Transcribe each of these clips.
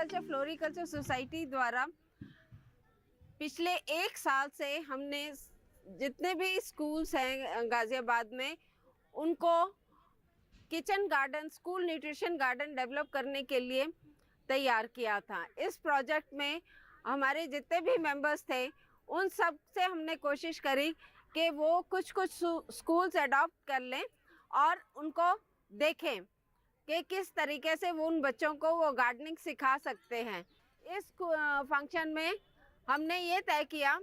Horticulture floriculture society द्वारा पिछले एक साल से हमने जितने भी स्कूल्स हैं गाज़ियाबाद में उनको kitchen garden, school nutrition garden develop करने के लिए तैयार किया था। इस प्रोजेक्ट में हमारे जितने भी मेंबर्स थे उन सब से हमने कोशिश करी कि वो कुछ स्कूल्स अडॉप्ट कर लें और उनको देखें कि किस तरीके से वो उन बच्चों को वो गार्डनिंग सिखा सकते हैं। इस फंक्शन में हमने ये तय किया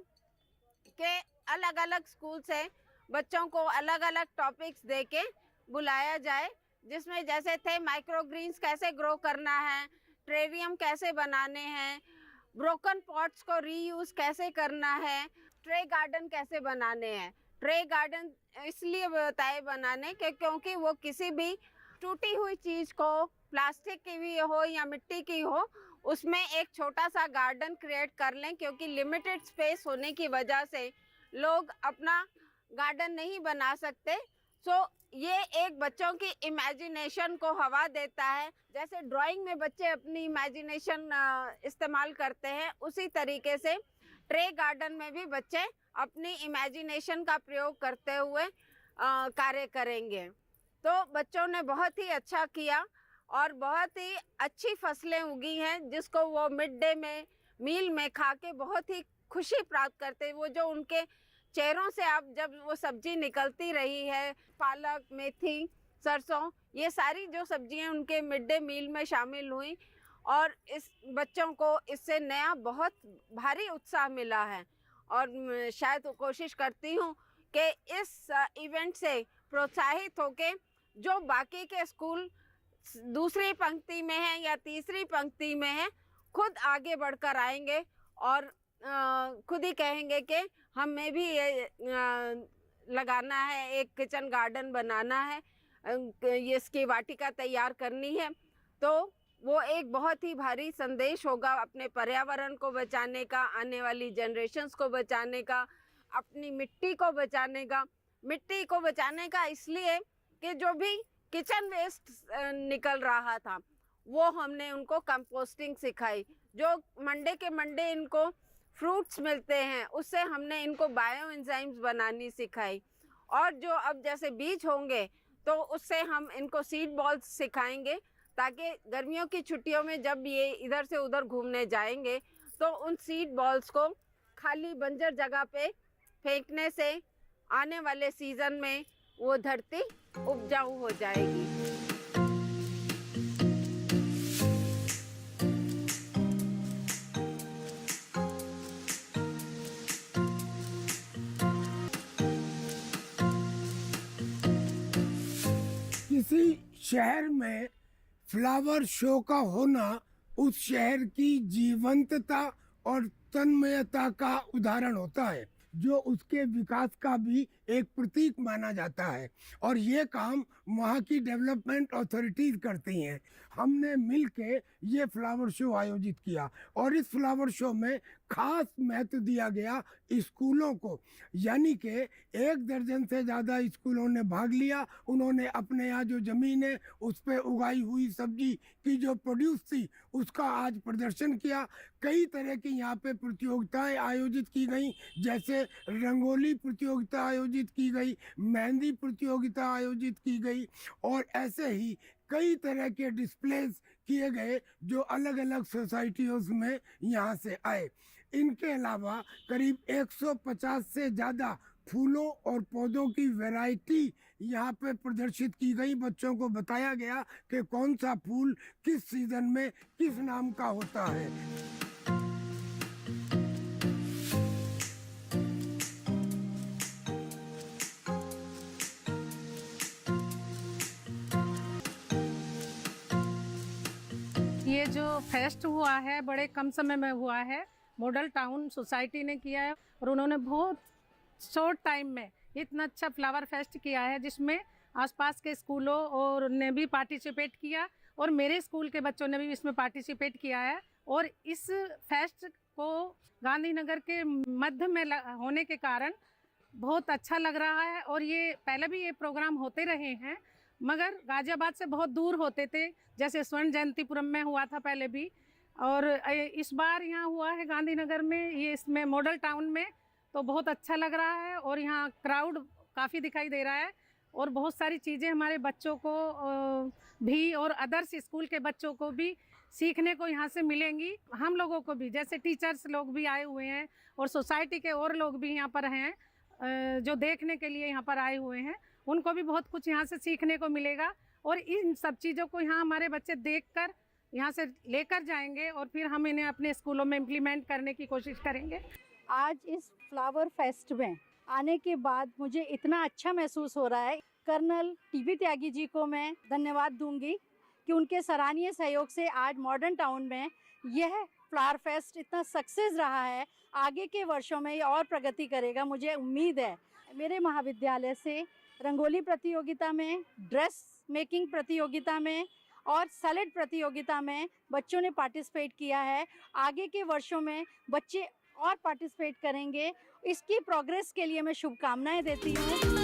कि अलग अलग स्कूल से बच्चों को अलग अलग टॉपिक्स दे के बुलाया जाए, जिसमें जैसे थे माइक्रो ग्रीन्स कैसे ग्रो करना है, टेरेरियम कैसे बनाने हैं, ब्रोकन पॉट्स को रीयूज़ कैसे करना है, ट्रे गार्डन कैसे बनाने हैं। ट्रे गार्डन इसलिए बताए बनाने के क्योंकि वो किसी भी टूटी हुई चीज़ को, प्लास्टिक की भी हो या मिट्टी की हो, उसमें एक छोटा सा गार्डन क्रिएट कर लें, क्योंकि लिमिटेड स्पेस होने की वजह से लोग अपना गार्डन नहीं बना सकते। सो ये एक बच्चों की इमेजिनेशन को हवा देता है। जैसे ड्राइंग में बच्चे अपनी इमेजिनेशन इस्तेमाल करते हैं, उसी तरीके से ट्रे गार्डन में भी बच्चे अपनी इमेजिनेशन का प्रयोग करते हुए कार्य करेंगे। तो बच्चों ने बहुत ही अच्छा किया और बहुत ही अच्छी फसलें उगी हैं, जिसको वो मिड डे में मील में खा के बहुत ही खुशी प्राप्त करते हैं। वो जो उनके चेहरों से अब जब वो सब्जी निकलती रही है, पालक, मेथी, सरसों, ये सारी जो सब्जियां उनके मिड डे मील में शामिल हुई और इस बच्चों को इससे नया बहुत भारी उत्साह मिला है। और शायद कोशिश करती हूँ कि इस इवेंट से प्रोत्साहित होके जो बाकी के स्कूल दूसरी पंक्ति में हैं या तीसरी पंक्ति में हैं, खुद आगे बढ़कर आएंगे और खुद ही कहेंगे कि हमें भी ये लगाना है, एक किचन गार्डन बनाना है, ये इसकी वाटिका तैयार करनी है। तो वो एक बहुत ही भारी संदेश होगा अपने पर्यावरण को बचाने का, आने वाली जनरेशन्स को बचाने का, अपनी मिट्टी को बचाने का। मिट्टी को बचाने का इसलिए कि जो भी किचन वेस्ट निकल रहा था वो हमने उनको कंपोस्टिंग सिखाई। जो मंडे के मंडे इनको फ्रूट्स मिलते हैं उससे हमने इनको बायो एंजाइम्स बनानी सिखाई। और जो अब जैसे बीज होंगे तो उससे हम इनको सीड बॉल्स सिखाएंगे, ताकि गर्मियों की छुट्टियों में जब ये इधर से उधर घूमने जाएंगे तो उन सीड बॉल्स को खाली बंजर जगह पे फेंकने से आने वाले सीज़न में वो धरती उपजाऊ हो जाएगी। किसी शहर में फ्लावर शो का होना उस शहर की जीवंतता और तन्मयता का उदाहरण होता है, जो उसके विकास का भी एक प्रतीक माना जाता है। और ये काम वहाँ की डेवलपमेंट अथॉरिटीज़ करती हैं। हमने मिलके ये फ्लावर शो आयोजित किया और इस फ्लावर शो में खास महत्व दिया गया स्कूलों को, यानी कि 1 दर्जन से ज़्यादा स्कूलों ने भाग लिया। उन्होंने अपने यहाँ जो ज़मीन है उस पर उगाई हुई सब्जी की जो प्रोड्यूस थी उसका आज प्रदर्शन किया। कई तरह की यहाँ पे प्रतियोगिताएं आयोजित की गई, जैसे रंगोली प्रतियोगिता आयोजित की गई, मेहंदी प्रतियोगिता आयोजित की गई और ऐसे ही कई तरह के डिस्प्लेस किए गए जो अलग अलग सोसाइटियों में यहाँ से आए। इनके अलावा करीब 150 से ज़्यादा फूलों और पौधों की वैरायटी यहाँ पे प्रदर्शित की गई। बच्चों को बताया गया कि कौन सा फूल किस सीज़न में किस नाम का होता है। ये जो फेस्ट हुआ है बड़े कम समय में हुआ है, मॉडल टाउन सोसाइटी ने किया है और उन्होंने बहुत शॉर्ट टाइम में इतना अच्छा फ्लावर फेस्ट किया है, जिसमें आसपास के स्कूलों और ने भी पार्टिसिपेट किया और मेरे स्कूल के बच्चों ने भी इसमें पार्टिसिपेट किया है। और इस फेस्ट को गांधीनगर के मध्य में होने के कारण बहुत अच्छा लग रहा है। और ये पहले भी ये प्रोग्राम होते रहे हैं, मगर गाज़ियाबाद से बहुत दूर होते थे, जैसे स्वर्ण जयंतीपुरम में हुआ था पहले भी, और इस बार यहाँ हुआ है गांधीनगर में, ये इसमें मॉडल टाउन में, तो बहुत अच्छा लग रहा है और यहाँ क्राउड काफ़ी दिखाई दे रहा है और बहुत सारी चीज़ें हमारे बच्चों को भी और अदर्स स्कूल के बच्चों को भी सीखने को यहाँ से मिलेंगी। हम लोगों को भी, जैसे टीचर्स लोग भी आए हुए हैं और सोसाइटी के और लोग भी यहाँ पर हैं जो देखने के लिए यहाँ पर आए हुए हैं, उनको भी बहुत कुछ यहाँ से सीखने को मिलेगा और इन सब चीज़ों को यहाँ हमारे बच्चे देखकर यहाँ से लेकर जाएंगे और फिर हम इन्हें अपने स्कूलों में इम्प्लीमेंट करने की कोशिश करेंगे। आज इस फ्लावर फेस्ट में आने के बाद मुझे इतना अच्छा महसूस हो रहा है। कर्नल टीबी त्यागी जी को मैं धन्यवाद दूंगी कि उनके सराहनीय सहयोग से आज मॉडर्न टाउन में यह फ्लावर फेस्ट इतना सक्सेस रहा है। आगे के वर्षों में ये और प्रगति करेगा, मुझे उम्मीद है। मेरे महाविद्यालय से रंगोली प्रतियोगिता में, ड्रेस मेकिंग प्रतियोगिता में और सैलेड प्रतियोगिता में बच्चों ने पार्टिसिपेट किया है। आगे के वर्षों में बच्चे और पार्टिसिपेट करेंगे। इसकी प्रोग्रेस के लिए मैं शुभकामनाएं देती हूँ।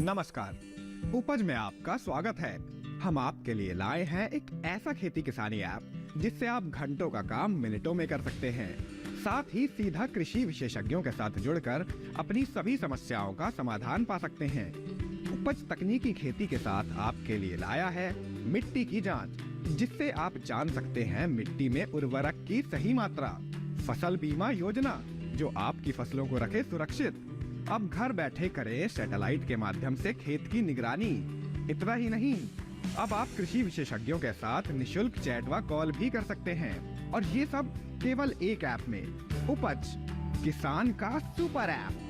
नमस्कार, उपज में आपका स्वागत है। हम आपके लिए लाए हैं एक ऐसा खेती किसानी ऐप जिससे आप घंटों का काम मिनटों में कर सकते हैं। साथ ही सीधा कृषि विशेषज्ञों के साथ जुड़कर अपनी सभी समस्याओं का समाधान पा सकते हैं। उपज तकनीकी खेती के साथ आपके लिए लाया है मिट्टी की जांच, जिससे आप जान सकते हैं मिट्टी में उर्वरक की सही मात्रा। फसल बीमा योजना, जो आपकी फसलों को रखे सुरक्षित। अब घर बैठे करें सैटेलाइट के माध्यम से खेत की निगरानी। इतना ही नहीं, अब आप कृषि विशेषज्ञों के साथ निशुल्क चैट व कॉल भी कर सकते हैं। और ये सब केवल एक ऐप में। उपज, किसान का सुपर ऐप।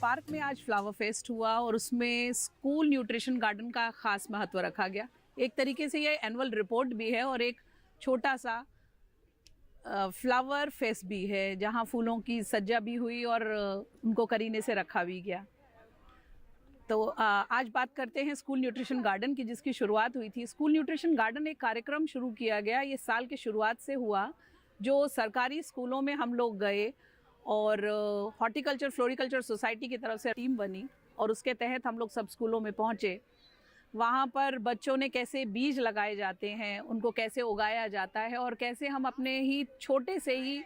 पार्क में आज फ्लावर फेस्ट हुआ और उसमें स्कूल न्यूट्रिशन गार्डन का खास महत्व रखा गया। एक तरीके से ये एनुअल रिपोर्ट भी है और एक छोटा सा फ्लावर फेस्ट भी है, जहां फूलों की सज्जा भी हुई और उनको करीने से रखा भी गया। तो आज बात करते हैं स्कूल न्यूट्रिशन गार्डन की, जिसकी शुरुआत हुई थी। स्कूल न्यूट्रिशन गार्डन एक कार्यक्रम शुरू किया गया, ये साल के शुरुआत से हुआ, जो सरकारी स्कूलों में हम लोग गए और हॉर्टिकल्चर फ्लोरिकल्चर सोसाइटी की तरफ से टीम बनी और उसके तहत हम लोग सब स्कूलों में पहुँचे। वहाँ पर बच्चों ने कैसे बीज लगाए जाते हैं, उनको कैसे उगाया जाता है और कैसे हम अपने ही छोटे से ही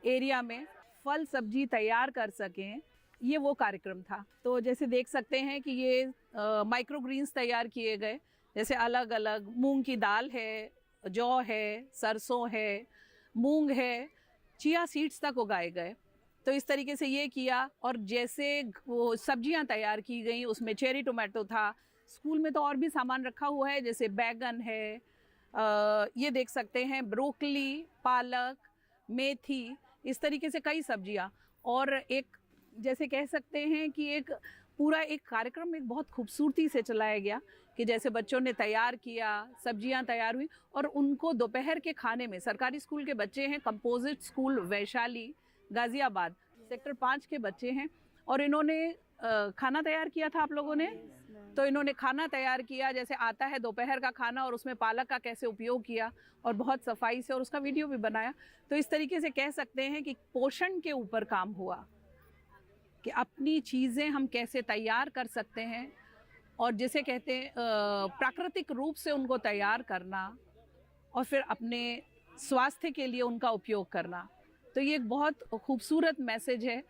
एरिया में फल सब्जी तैयार कर सकें, ये वो कार्यक्रम था। तो जैसे देख सकते हैं कि ये माइक्रो ग्रीन्स तैयार किए गए, जैसे अलग अलग मूंग की दाल है, जौ है, सरसों है, मूंग है, चिया सीड्स तक उगाए गए। तो इस तरीके से ये किया और जैसे वो सब्जियां तैयार की गई, उसमें चेरी टोमेटो था। स्कूल में तो और भी सामान रखा हुआ है, जैसे बैगन है, ये देख सकते हैं ब्रोकली, पालक, मेथी, इस तरीके से कई सब्जियां। और एक जैसे कह सकते हैं कि एक पूरा एक कार्यक्रम एक बहुत खूबसूरती से चलाया गया कि जैसे बच्चों ने तैयार किया, सब्जियां तैयार हुई और उनको दोपहर के खाने में, सरकारी स्कूल के बच्चे हैं, composite school Vaishali Ghaziabad sector 5 के बच्चे हैं और इन्होंने खाना तैयार किया था आप लोगों ने। तो इन्होंने खाना तैयार किया जैसे आता है दोपहर का खाना, और उसमें पालक का कैसे उपयोग किया और बहुत सफाई से, और उसका वीडियो भी बनाया। तो इस तरीके से कह सकते हैं कि पोषण के ऊपर काम हुआ कि अपनी चीज़ें हम कैसे तैयार कर सकते हैं और जिसे कहते हैं प्राकृतिक रूप से उनको तैयार करना और फिर अपने स्वास्थ्य के लिए उनका उपयोग करना। तो ये एक बहुत खूबसूरत मैसेज है।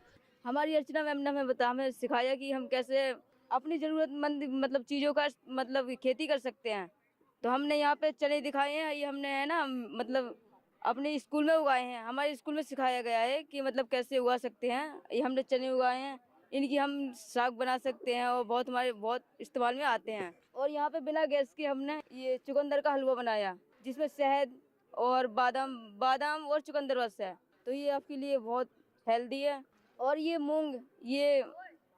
हमारी अर्चना मैम ने हमें सिखाया कि हम कैसे अपनी ज़रूरतमंद मतलब चीज़ों का मतलब खेती कर सकते हैं। तो हमने यहाँ पे चने दिखाए हैं, ये हमने है ना मतलब अपने स्कूल में उगाए हैं। हमारे स्कूल में सिखाया गया है कि मतलब कैसे उगा सकते हैं। ये हमने चने उगाए हैं, इनकी हम साग बना सकते हैं और हमारे बहुत इस्तेमाल में आते हैं। और यहाँ पे बिना गैस के हमने ये चुकंदर का हलवा बनाया जिसमें शहद और बादाम और चुकंदर रस है। तो ये आपके लिए बहुत हेल्दी है। और ये मूंग, ये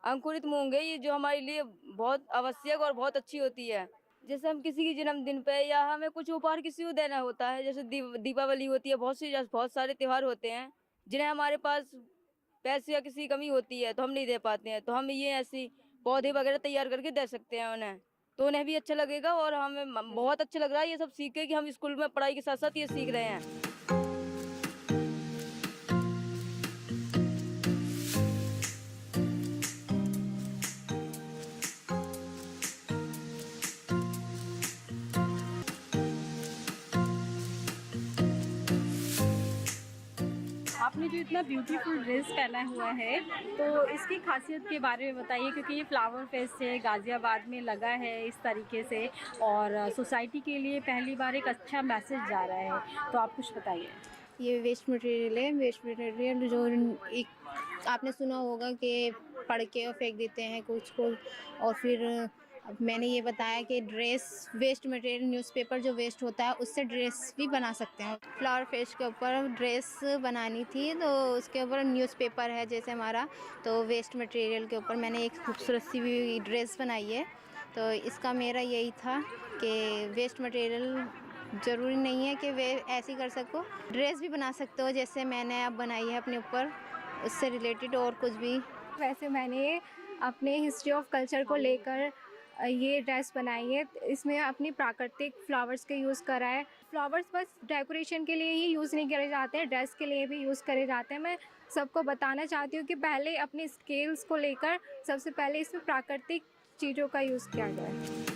अंकुरित मूंग है, ये जो हमारे लिए बहुत आवश्यक और बहुत अच्छी होती है। जैसे हम किसी के जन्मदिन पे या हमें कुछ उपहार किसी को देना होता है, जैसे दीपावली होती है, बहुत सारे त्यौहार होते हैं जिन्हें हमारे पास पैसे या किसी की कमी होती है तो हम नहीं दे पाते हैं। तो हम ये ऐसी पौधे वगैरह तैयार करके दे सकते हैं उन्हें, तो उन्हें भी अच्छा लगेगा और हमें बहुत अच्छा लग रहा है ये सब सीख के कि हम स्कूल में पढ़ाई के साथ साथ ये सीख रहे हैं। आपने जो इतना ब्यूटीफुल ड्रेस पहना हुआ है तो इसकी खासियत के बारे में बताइए, क्योंकि ये फ्लावर फेस्ट है गाज़ियाबाद में लगा है इस तरीके से और सोसाइटी के लिए पहली बार एक अच्छा मैसेज जा रहा है, तो आप कुछ बताइए। ये वेस्ट मटेरियल है। वेस्ट मटेरियल जो एक आपने सुना होगा कि पढ़ के और फेंक देते हैं कुछ को, और फिर अब मैंने ये बताया कि ड्रेस वेस्ट मटेरियल, न्यूज़पेपर जो वेस्ट होता है उससे ड्रेस भी बना सकते हैं। फ्लावर फेस्ट के ऊपर ड्रेस बनानी थी तो उसके ऊपर न्यूज़पेपर है जैसे हमारा, तो वेस्ट मटेरियल के ऊपर मैंने एक खूबसूरत सी भी ड्रेस बनाई है। तो इसका मेरा यही था कि वेस्ट मटेरियल ज़रूरी नहीं है कि वे ऐसे कर सको, ड्रेस भी बना सकते हो जैसे मैंने अब बनाई है अपने ऊपर, उससे रिलेटेड और कुछ भी। वैसे मैंने अपने हिस्ट्री ऑफ कल्चर को लेकर ये ड्रेस बनाई है। इसमें अपनी प्राकृतिक फ्लावर्स के यूज़ करा है। फ्लावर्स बस डेकोरेशन के लिए ही यूज़ नहीं करे जाते हैं, ड्रेस के लिए भी यूज़ करे जाते हैं। मैं सबको बताना चाहती हूँ कि पहले अपने स्केल्स को लेकर सबसे पहले इसमें प्राकृतिक चीज़ों का यूज़ किया जाए।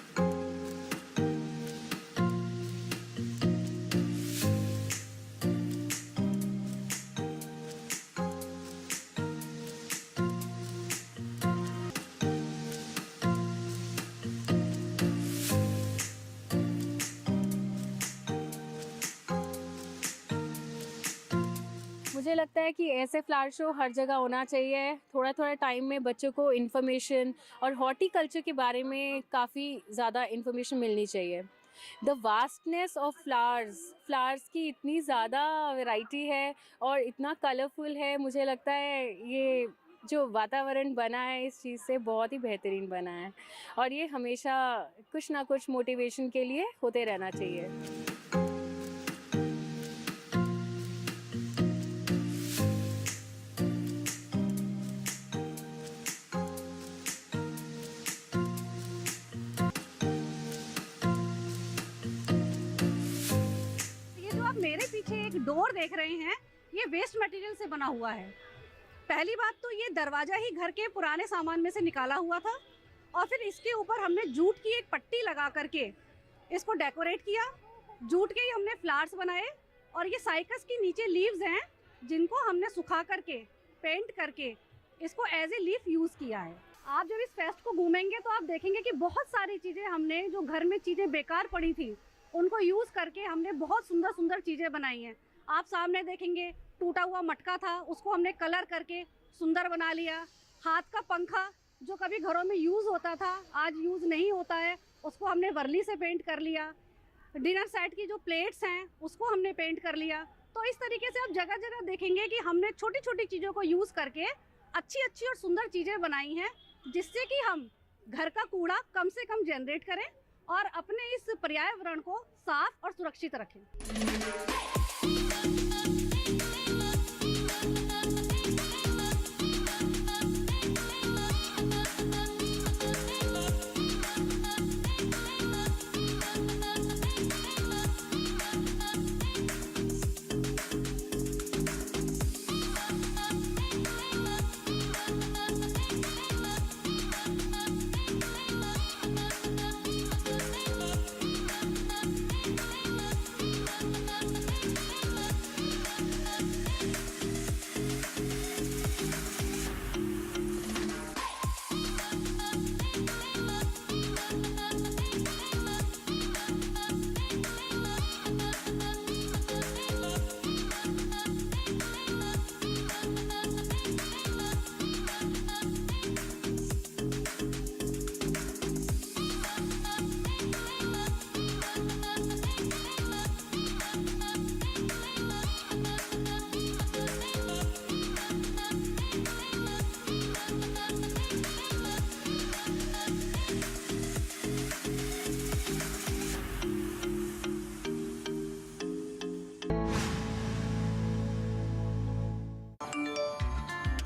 मुझे लगता है कि ऐसे फ्लावर शो हर जगह होना चाहिए। थोड़ा थोड़ा टाइम में बच्चों को इन्फॉर्मेशन और हॉर्टिकल्चर के बारे में काफ़ी ज़्यादा इन्फॉर्मेशन मिलनी चाहिए। द वास्टनेस ऑफ फ्लावर्स की इतनी ज़्यादा वैरायटी है और इतना कलरफुल है। मुझे लगता है ये जो वातावरण बना है इस चीज़ से बहुत ही बेहतरीन बना है और ये हमेशा कुछ ना कुछ मोटिवेशन के लिए होते रहना चाहिए। मेरे पीछे एक डोर देख रहे हैं, ये वेस्ट मटेरियल से बना हुआ है। पहली बात तो ये दरवाजा ही घर के पुराने सामान में से निकाला हुआ था और फिर इसके ऊपर हमने जूट की एक पट्टी लगा करके इसको डेकोरेट किया। जूट के ही हमने फ्लावर्स बनाए और ये साइकस की नीचे लीव्स हैं जिनको हमने सुखा करके पेंट करके इसको एज ए लीफ यूज़ किया है। आप जब इस फेस्ट को घूमेंगे तो आप देखेंगे कि बहुत सारी चीज़ें हमने जो घर में चीज़ें बेकार पड़ी थी उनको यूज़ करके हमने बहुत सुंदर सुंदर चीज़ें बनाई हैं। आप सामने देखेंगे टूटा हुआ मटका था, उसको हमने कलर करके सुंदर बना लिया। हाथ का पंखा जो कभी घरों में यूज़ होता था आज यूज़ नहीं होता है, उसको हमने वर्ली से पेंट कर लिया। डिनर सेट की जो प्लेट्स हैं उसको हमने पेंट कर लिया। तो इस तरीके से आप जगह जगह देखेंगे कि हमने छोटी छोटी चीज़ों को यूज़ करके अच्छी अच्छी और सुंदर चीज़ें बनाई हैं जिससे कि हम घर का कूड़ा कम से कम जनरेट करें और अपने इस पर्यावरण को साफ और सुरक्षित रखें।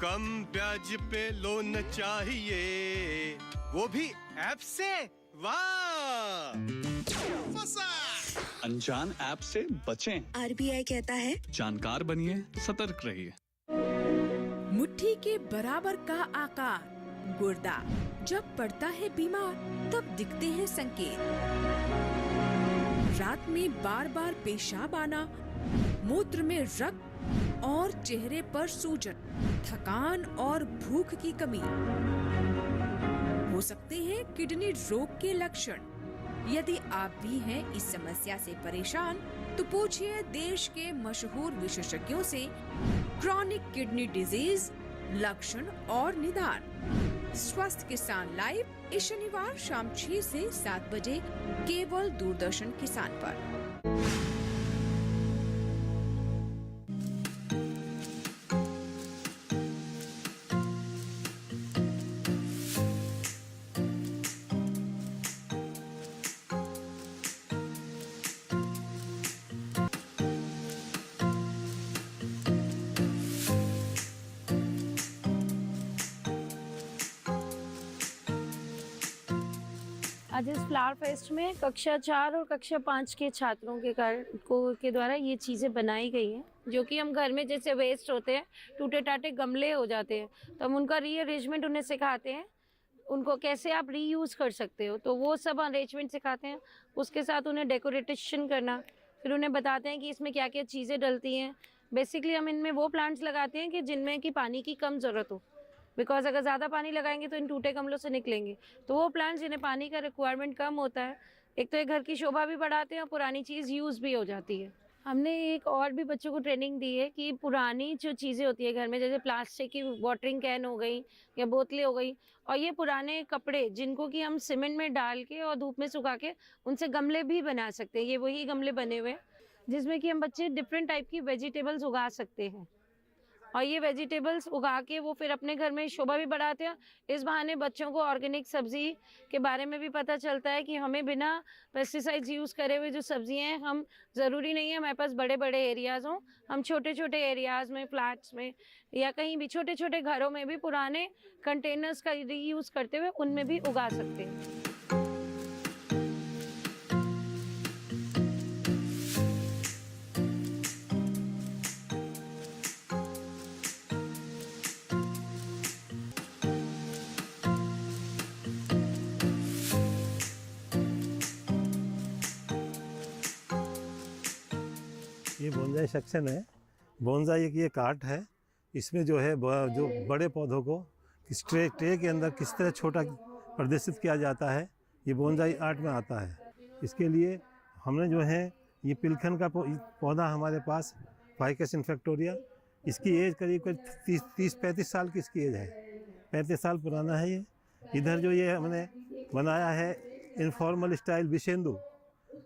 कम ब्याज पे लोन चाहिए, वो भी ऐप से। वाह, फंसा। अनजान ऐप से बचें। RBI कहता है जानकार बनिए, सतर्क रहिए। मुट्ठी के बराबर का आकार, गुर्दा जब पड़ता है बीमार तब दिखते हैं संकेत। रात में बार बार पेशाब आना, मूत्र में रक्त और चेहरे पर सूजन, थकान और भूख की कमी हो सकते हैं किडनी रोग के लक्षण। यदि आप भी हैं इस समस्या से परेशान तो पूछिए देश के मशहूर विशेषज्ञों से क्रॉनिक किडनी डिजीज, लक्षण और निदान। स्वस्थ किसान लाइव इस शनिवार शाम 6 से 7 बजे केवल दूरदर्शन किसान पर। आज इस फ्लावर फेस्ट में कक्षा 4 और कक्षा 5 के छात्रों के द्वारा ये चीज़ें बनाई गई हैं, जो कि हम घर में जैसे वेस्ट होते हैं, टूटे टाटे गमले हो जाते हैं, तो हम उनका रीअरेंजमेंट उन्हें सिखाते हैं, उनको कैसे आप रीयूज़ कर सकते हो, तो वो सब अरेंजमेंट सिखाते हैं। उसके साथ उन्हें डेकोरेशन करना, फिर उन्हें बताते हैं कि इसमें क्या क्या चीज़ें डलती हैं। बेसिकली हम इनमें वो प्लांट्स लगाते हैं कि जिनमें कि पानी की कम ज़रूरत हो, बिकॉज अगर ज़्यादा पानी लगाएंगे तो इन टूटे गमलों से निकलेंगे। तो वो प्लांट्स जिन्हें पानी का रिक्वायरमेंट कम होता है, एक तो ये घर की शोभा भी बढ़ाते हैं और पुरानी चीज़ यूज़ भी हो जाती है। हमने एक और भी बच्चों को ट्रेनिंग दी है कि पुरानी जो चीज़ें होती है घर में, जैसे प्लास्टिक की वाटरिंग कैन हो गई या बोतलें हो गई, और ये पुराने कपड़े जिनको कि हम सीमेंट में डाल के और धूप में सुखा के उनसे गमले भी बना सकते हैं। ये वही गमले बने हुए हैं जिसमें कि हम बच्चे डिफरेंट टाइप की वेजिटेबल्स उगा सकते हैं, और ये वेजिटेबल्स उगा के वो फिर अपने घर में शोभा भी बढ़ाते हैं। इस बहाने बच्चों को ऑर्गेनिक सब्ज़ी के बारे में भी पता चलता है कि हमें बिना पेस्टिसाइड्स यूज़ करे हुए जो सब्जियां हैं, हम ज़रूरी नहीं है हमारे पास बड़े बड़े एरियाज़ हों, हम छोटे छोटे एरियाज़ में, फ्लैट्स में या कहीं भी छोटे छोटे घरों में भी पुराने कंटेनर्स का रीयूज़ करते हुए उनमें भी उगा सकते हैं। ये बोनसाई सेक्शन है। बोनसाई एक ये कार्ट है, इसमें जो है जो बड़े पौधों को ट्रे के अंदर किस तरह छोटा प्रदर्शित किया जाता है, ये बोनसाई आर्ट में आता है। इसके लिए हमने जो है ये पिलखन का पौधा हमारे पास, फाइकस इन्फेक्टोरिया, इसकी एज करीब 30-35 साल की इसकी एज है, 35 साल पुराना है ये। इधर जो ये हमने बनाया है इनफॉर्मल स्टाइल बिसेंदु,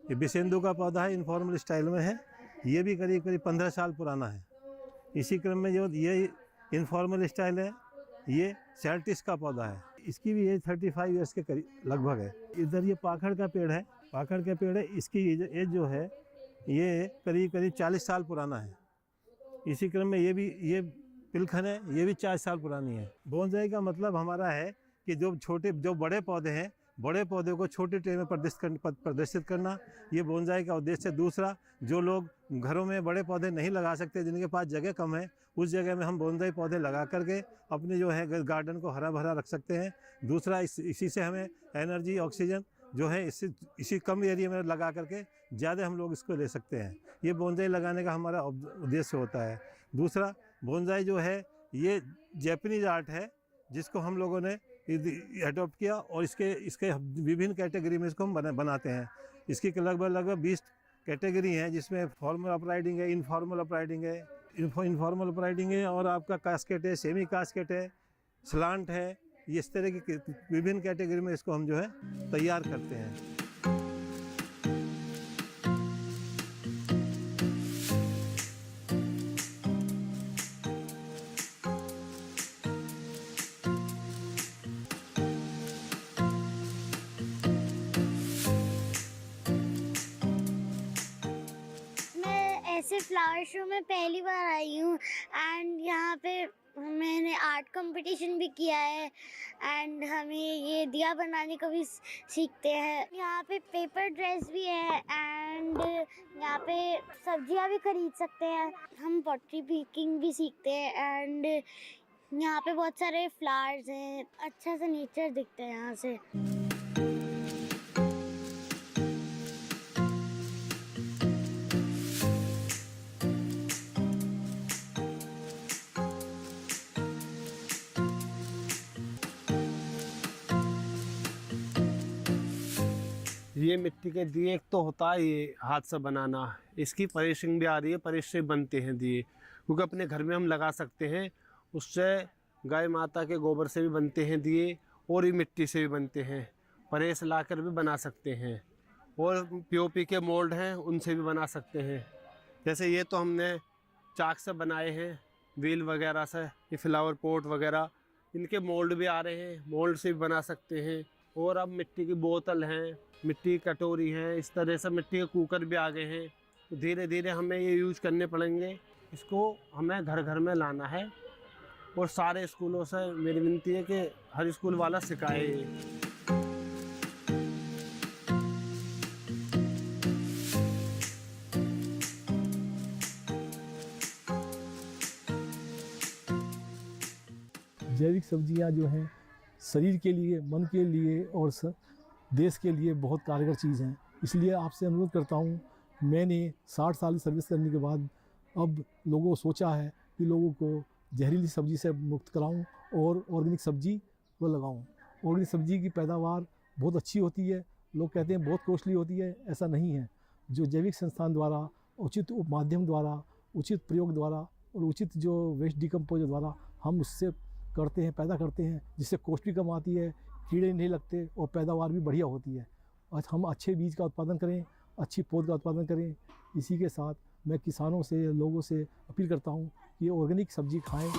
ये बिसेंदु का पौधा है, इनफॉर्मल स्टाइल में है, ये भी करीब 15 साल पुराना है। इसी क्रम में जो ये इनफॉर्मल स्टाइल है, ये सेल्टिस का पौधा है, इसकी भी एज 35 ईयर्स के करीब लगभग है। इधर ये पाखड़ का पेड़ है, पाखड़ का पेड़ है, इसकी एज जो है ये करीब 40 साल पुराना है। इसी क्रम में ये पिलखन है, ये भी 40 साल पुरानी है। बोनसाई का मतलब हमारा है कि जो बड़े पौधे हैं, बड़े पौधे को छोटे ट्रे में प्रदर्शित करना, ये बोनसाई का उद्देश्य है। दूसरा, जो लोग घरों में बड़े पौधे नहीं लगा सकते, जिनके पास जगह कम है, उस जगह में हम बोनसाई पौधे लगा करके अपने जो है गार्डन को हरा भरा रख सकते हैं। दूसरा, इसी से हमें एनर्जी, ऑक्सीजन जो है इसी कम एरिया में लगा करके ज़्यादा हम लोग इसको ले सकते हैं। ये बोनसाई लगाने का हमारा उद्देश्य होता है। दूसरा, बोनसाई जो है ये जैपनीज आर्ट है, जिसको हम लोगों ने अडॉप्ट किया और इसके विभिन्न कैटेगरी में इसको हम बनाते हैं। इसकी लगभग 20 कैटेगरी हैं, जिसमें फॉर्मल अपराइडिंग है, इनफॉर्मल अपराइडिंग है, इनफॉर्मल अपराइडिंग है, और आपका कास्केट है, सेमी कास्केट है, स्लांट है। ये इस तरह की विभिन्न कैटेगरी में इसको हम जो है तैयार करते हैं। ऐसे फ्लावर शो में पहली बार आई हूँ एंड यहाँ पे मैंने आर्ट कंपटीशन भी किया है एंड हमें ये दिया बनाने को भी सीखते हैं। यहाँ पे पेपर ड्रेस भी है एंड यहाँ पे सब्जियाँ भी खरीद सकते हैं। हम पॉटरी पिकिंग भी सीखते हैं एंड यहाँ पे बहुत सारे फ्लावर्स हैं, अच्छा सा नेचर दिखता है यहाँ से। ये मिट्टी के दिए एक तो होता है ये हाथ से बनाना, इसकी पॉलिशिंग भी आ रही है, पॉलिश से बनते हैं दिए, क्योंकि अपने घर में हम लगा सकते हैं। उससे गाय माता के गोबर से भी बनते हैं दिए और ये मिट्टी से भी बनते हैं, परेस लाकर भी बना सकते हैं। और पीओपी के मोल्ड हैं उनसे भी बना सकते हैं। जैसे ये तो हमने चाक से बनाए हैं, व्हील वगैरह से, ये फ्लावर पॉट वगैरह इनके मोल्ड भी आ रहे हैं, मोल्ड से भी बना सकते हैं। और अब मिट्टी की बोतल हैं, मिट्टी की कटोरी हैं, इस तरह से मिट्टी के कुकर भी आ गए हैं। तो धीरे धीरे हमें ये यूज करने पड़ेंगे, इसको हमें घर घर में लाना है। और सारे स्कूलों से मेरी विनती है कि हर स्कूल वाला सिखाए। जैविक सब्जियां जो हैं शरीर के लिए, मन के लिए और देश के लिए बहुत कारगर चीज़ हैं। इसलिए आपसे अनुरोध करता हूं, मैंने 60 साल सर्विस करने के बाद अब लोगों को सोचा है कि लोगों को जहरीली सब्जी से मुक्त कराऊं और ऑर्गेनिक सब्जी को लगाऊं। ऑर्गेनिक सब्जी की पैदावार बहुत अच्छी होती है। लोग कहते हैं बहुत कॉस्टली होती है, ऐसा नहीं है। जो जैविक संस्थान द्वारा, उचित माध्यम द्वारा, उचित प्रयोग द्वारा और उचित जो वेस्ट डिकम्पोज द्वारा हम उससे करते हैं, पैदा करते हैं, जिससे कॉस्ट भी कम आती है, कीड़े नहीं लगते और पैदावार भी बढ़िया होती है। आज हम अच्छे बीज का उत्पादन करें, अच्छी पौध का उत्पादन करें। इसी के साथ मैं किसानों से, लोगों से अपील करता हूं कि ऑर्गेनिक सब्जी खाएं।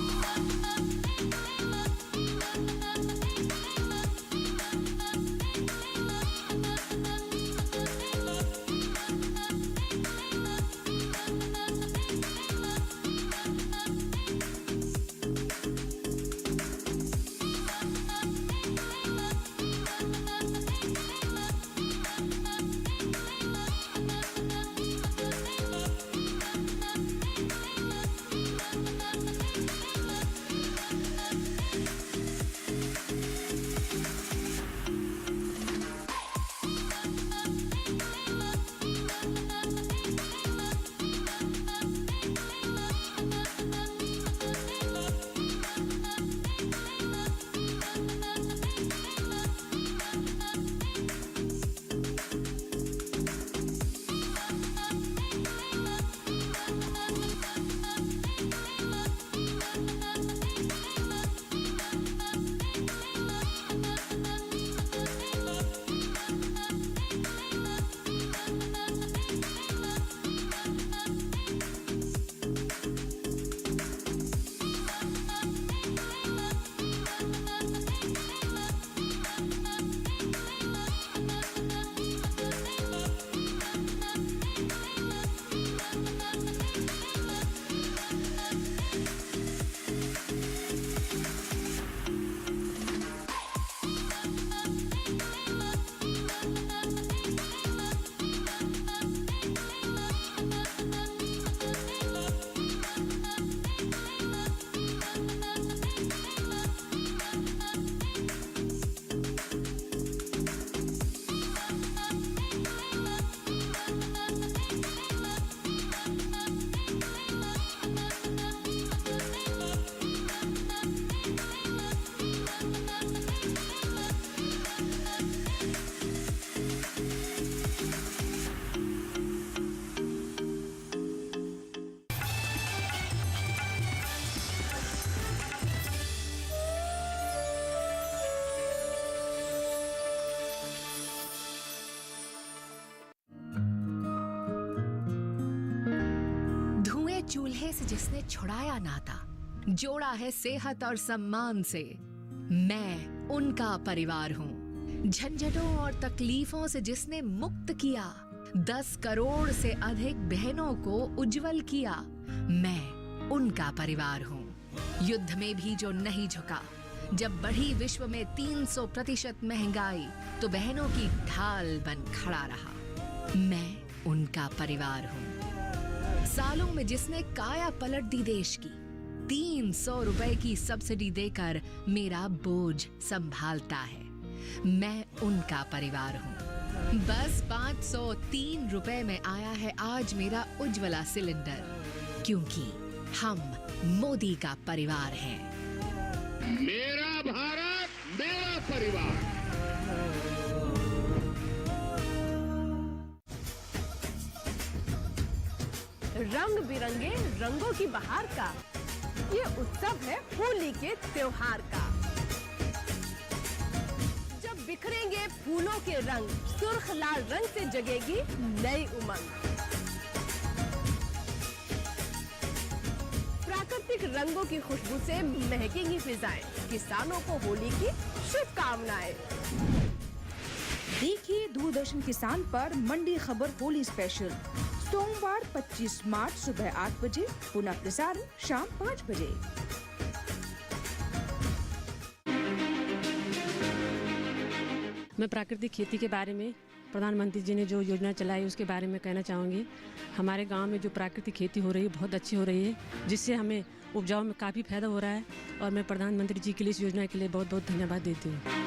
चूल्हे से जिसने छुड़ाया नाता, जोड़ा है सेहत और सम्मान से, मैं उनका परिवार हूँ। झंझटों और तकलीफों से जिसने मुक्त किया, 10 करोड़ से अधिक बहनों को उज्जवल किया। मैं उनका परिवार हूँ। युद्ध में भी जो नहीं झुका, जब बढ़ी विश्व में 300% महंगाई, तो बहनों की ढाल बन खड़ा रहा। मैं उनका परिवार हूँ। सालों में जिसने काया पलट दी देश की, 300 रुपए की सब्सिडी देकर मेरा बोझ संभालता है। मैं उनका परिवार हूँ। बस 503 रुपए में आया है आज मेरा उज्ज्वला सिलेंडर, क्योंकि हम मोदी का परिवार हैं। मेरा भारत, मेरा परिवार। रंग बिरंगे रंगों की बहार का ये उत्सव है होली के त्योहार का। जब बिखरेंगे फूलों के रंग, सुर्ख लाल रंग से जगेगी नई उमंग। प्राकृतिक रंगों की खुशबू से महकेंगी फिजाएं, किसानों को होली की शुभकामनाएं। देखिए दूरदर्शन किसान पर मंडी खबर होली स्पेशल, सोमवार 25 मार्च सुबह 8 बजे, पुनः प्रसारण शाम 5 बजे। मैं प्राकृतिक खेती के बारे में प्रधानमंत्री जी ने जो योजना चलाई उसके बारे में कहना चाहूँगी। हमारे गांव में जो प्राकृतिक खेती हो रही है बहुत अच्छी हो रही है, जिससे हमें उपजाऊ में काफ़ी फायदा हो रहा है और मैं प्रधानमंत्री जी के लिए इस योजना के लिए बहुत बहुत धन्यवाद देती हूँ।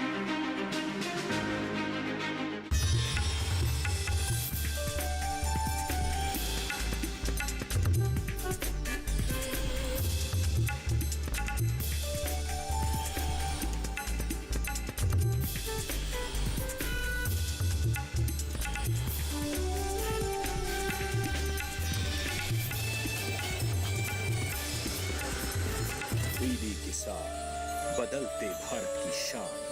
टीवी किसान, बदलते भारत की शान।